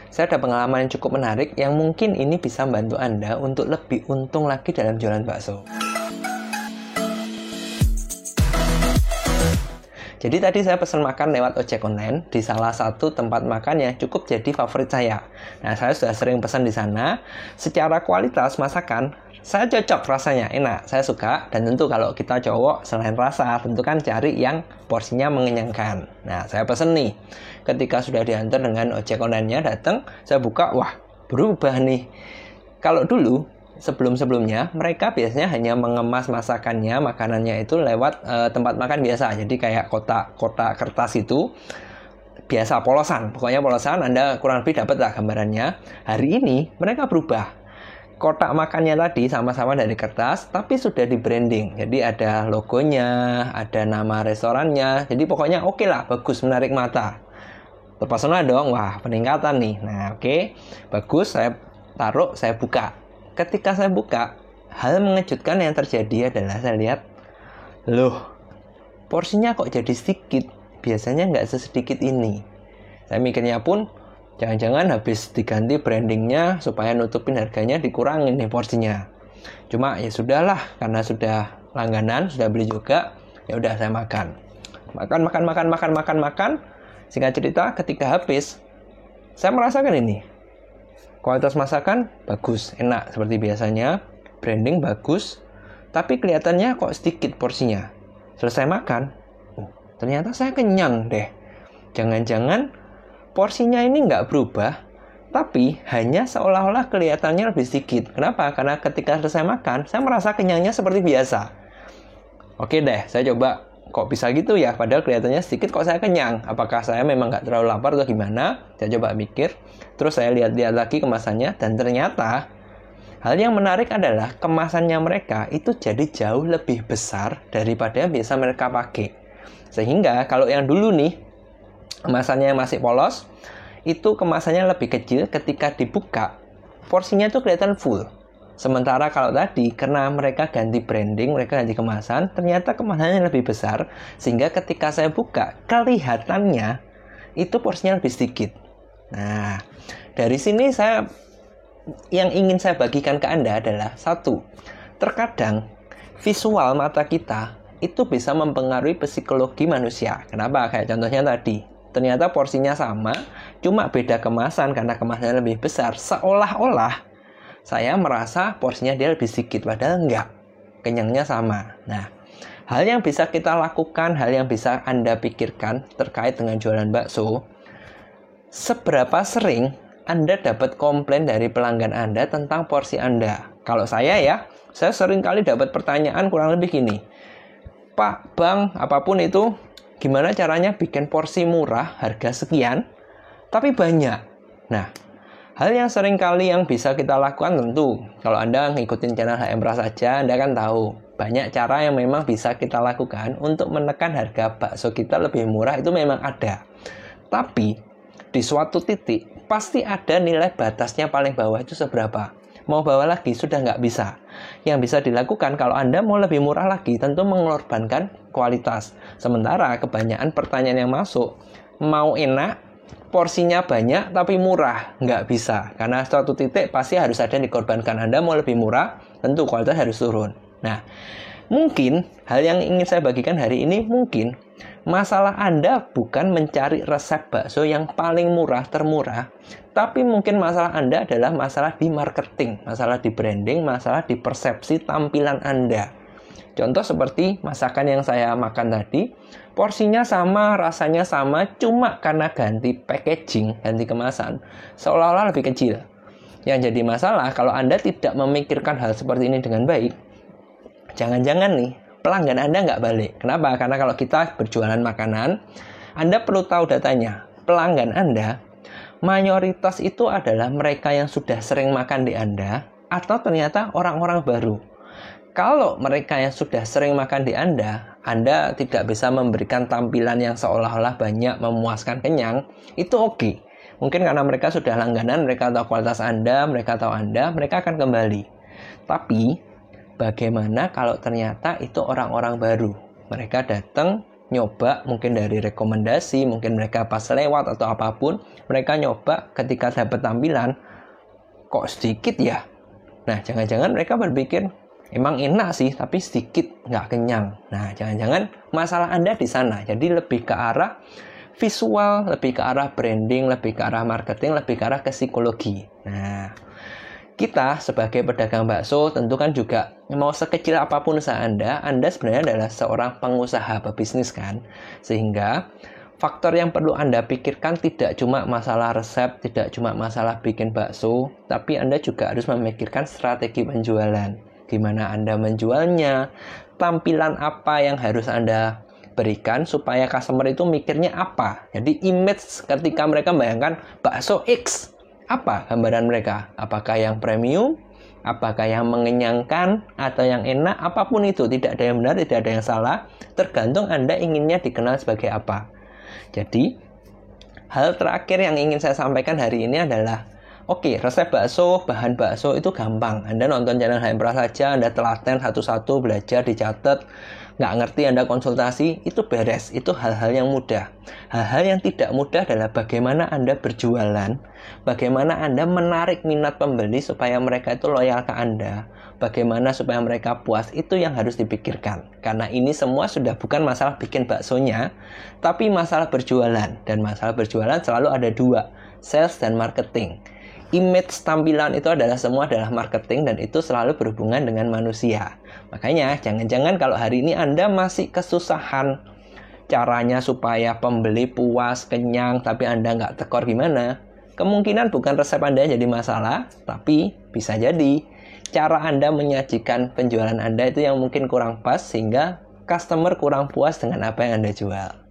saya ada pengalaman yang cukup menarik yang mungkin ini bisa membantu Anda untuk lebih untung lagi dalam jualan bakso. Jadi tadi saya pesan makan lewat ojek online di salah satu tempat makan yang cukup jadi favorit saya. Nah, saya sudah sering pesan di sana. Secara kualitas masakan, saya cocok rasanya, enak, saya suka. Dan tentu kalau kita cowok, selain rasa, tentu kan cari yang porsinya mengenyangkan. Nah, saya pesan nih. Ketika sudah diantar dengan ojek online-nya datang, saya buka, wah, berubah nih. Kalau dulu, sebelum-sebelumnya mereka biasanya hanya mengemas masakannya, makanannya itu lewat tempat makan biasa. Jadi kayak kotak kertas itu biasa, polosan. Pokoknya polosan, Anda kurang lebih dapat lah gambarannya. Hari ini mereka berubah. Kotak makannya tadi sama-sama dari kertas, tapi sudah di branding. Jadi ada logonya, ada nama restorannya. Jadi pokoknya oke lah, bagus, menarik mata. Terpesona dong, wah peningkatan nih. Nah oke, bagus, saya taruh, saya buka. Ketika saya buka, hal mengejutkan yang terjadi adalah saya lihat, loh, porsinya kok jadi sedikit? Biasanya nggak sesedikit ini. Saya mikirnya pun, jangan-jangan habis diganti brandingnya supaya nutupin harganya, dikurangin nih porsinya. Cuma ya sudahlah, karena sudah langganan, sudah beli juga, ya udah saya makan. Makan. Singkat cerita, ketika habis, saya merasakan ini. Kualitas masakan bagus, enak seperti biasanya, branding bagus, tapi kelihatannya kok sedikit porsinya. Selesai makan, ternyata saya kenyang deh. Jangan-jangan porsinya ini nggak berubah, tapi hanya seolah-olah kelihatannya lebih sedikit. Kenapa? Karena ketika selesai makan, saya merasa kenyangnya seperti biasa. Oke deh, saya coba. Kok bisa gitu ya? Padahal kelihatannya sedikit kok saya kenyang. Apakah saya memang nggak terlalu lapar atau gimana? Saya coba mikir. Terus saya lihat-lihat lagi kemasannya. Dan ternyata hal yang menarik adalah kemasannya mereka itu jadi jauh lebih besar daripada yang biasa mereka pakai. Sehingga kalau yang dulu nih, kemasannya masih polos, itu kemasannya lebih kecil. Ketika dibuka, porsinya itu kelihatan full. Sementara kalau tadi, karena mereka ganti branding, mereka ganti kemasan, ternyata kemasannya lebih besar, sehingga ketika saya buka, kelihatannya itu porsinya lebih sedikit. Nah, dari sini yang ingin saya bagikan ke Anda adalah, satu, terkadang visual mata kita itu bisa mempengaruhi psikologi manusia. Kenapa? Kayak contohnya tadi, ternyata porsinya sama, cuma beda kemasan karena kemasannya lebih besar, seolah-olah saya merasa porsinya dia lebih sedikit, padahal enggak. Kenyangnya sama. Nah, hal yang bisa kita lakukan, hal yang bisa Anda pikirkan terkait dengan jualan bakso, seberapa sering Anda dapat komplain dari pelanggan Anda tentang porsi Anda? Kalau saya sering kali dapat pertanyaan kurang lebih gini, Pak, Bang, apapun itu, gimana caranya bikin porsi murah, harga sekian, tapi banyak? Nah, hal yang sering kali yang bisa kita lakukan tentu, kalau Anda ngikutin channel HM Prasaja, Anda kan tahu, banyak cara yang memang bisa kita lakukan untuk menekan harga bakso kita lebih murah, itu memang ada. Tapi, di suatu titik, pasti ada nilai batasnya paling bawah itu seberapa. Mau bawah lagi, sudah nggak bisa. Yang bisa dilakukan, kalau Anda mau lebih murah lagi, tentu mengorbankan kualitas. Sementara, kebanyakan pertanyaan yang masuk, mau enak, porsinya banyak tapi murah, nggak bisa. Karena suatu titik pasti harus ada yang dikorbankan. Anda mau lebih murah, tentu kualitas harus turun. Nah, mungkin hal yang ingin saya bagikan hari ini, mungkin masalah Anda bukan mencari resep bakso yang paling murah, termurah, tapi mungkin masalah Anda adalah masalah di marketing, masalah di branding, masalah di persepsi tampilan Anda. Contoh seperti masakan yang saya makan tadi, porsinya sama, rasanya sama, cuma karena ganti packaging, ganti kemasan, seolah-olah lebih kecil. Yang jadi masalah, kalau Anda tidak memikirkan hal seperti ini dengan baik, jangan-jangan nih, pelanggan Anda nggak balik. Kenapa? Karena kalau kita berjualan makanan, Anda perlu tahu datanya. Pelanggan Anda, mayoritas itu adalah mereka yang sudah sering makan di Anda, atau ternyata orang-orang baru. Kalau mereka yang sudah sering makan di Anda tidak bisa memberikan tampilan yang seolah-olah banyak, memuaskan, kenyang, itu oke. Mungkin karena mereka sudah langganan, mereka tahu kualitas Anda, mereka tahu Anda, mereka akan kembali. Tapi, bagaimana kalau ternyata itu orang-orang baru? Mereka datang, nyoba, mungkin dari rekomendasi, mungkin mereka pas lewat atau apapun, mereka nyoba ketika dapat tampilan, kok sedikit ya? Nah, jangan-jangan mereka berpikir, emang enak sih, tapi sedikit, nggak kenyang. Nah, jangan-jangan masalah Anda di sana. Jadi lebih ke arah visual, lebih ke arah branding, lebih ke arah marketing, lebih ke arah ke psikologi. Nah, kita sebagai pedagang bakso tentu kan juga mau sekecil apapun usaha Anda sebenarnya adalah seorang pengusaha pebisnis kan. Sehingga faktor yang perlu Anda pikirkan tidak cuma masalah resep, tidak cuma masalah bikin bakso, tapi Anda juga harus memikirkan strategi penjualan. Gimana Anda menjualnya, tampilan apa yang harus Anda berikan supaya customer itu mikirnya apa. Jadi image ketika mereka bayangkan bakso X, apa gambaran mereka? Apakah yang premium? Apakah yang mengenyangkan? Atau yang enak? Apapun itu, tidak ada yang benar, tidak ada yang salah. Tergantung Anda inginnya dikenal sebagai apa. Jadi, hal terakhir yang ingin saya sampaikan hari ini adalah, oke, resep bakso, bahan bakso itu gampang. Anda nonton channel HM Prasaja, Anda telaten satu-satu, belajar, dicatat. Nggak ngerti Anda konsultasi, itu beres. Itu hal-hal yang mudah. Hal-hal yang tidak mudah adalah bagaimana Anda berjualan, bagaimana Anda menarik minat pembeli supaya mereka itu loyal ke Anda, bagaimana supaya mereka puas, itu yang harus dipikirkan. Karena ini semua sudah bukan masalah bikin baksonya, tapi masalah berjualan. Dan masalah berjualan selalu ada dua, sales dan marketing. Image tampilan itu semua adalah marketing dan itu selalu berhubungan dengan manusia. Makanya jangan-jangan kalau hari ini Anda masih kesusahan caranya supaya pembeli puas, kenyang, tapi Anda nggak tekor gimana? Kemungkinan bukan resep Anda jadi masalah, tapi bisa jadi cara Anda menyajikan penjualan Anda itu yang mungkin kurang pas sehingga customer kurang puas dengan apa yang Anda jual.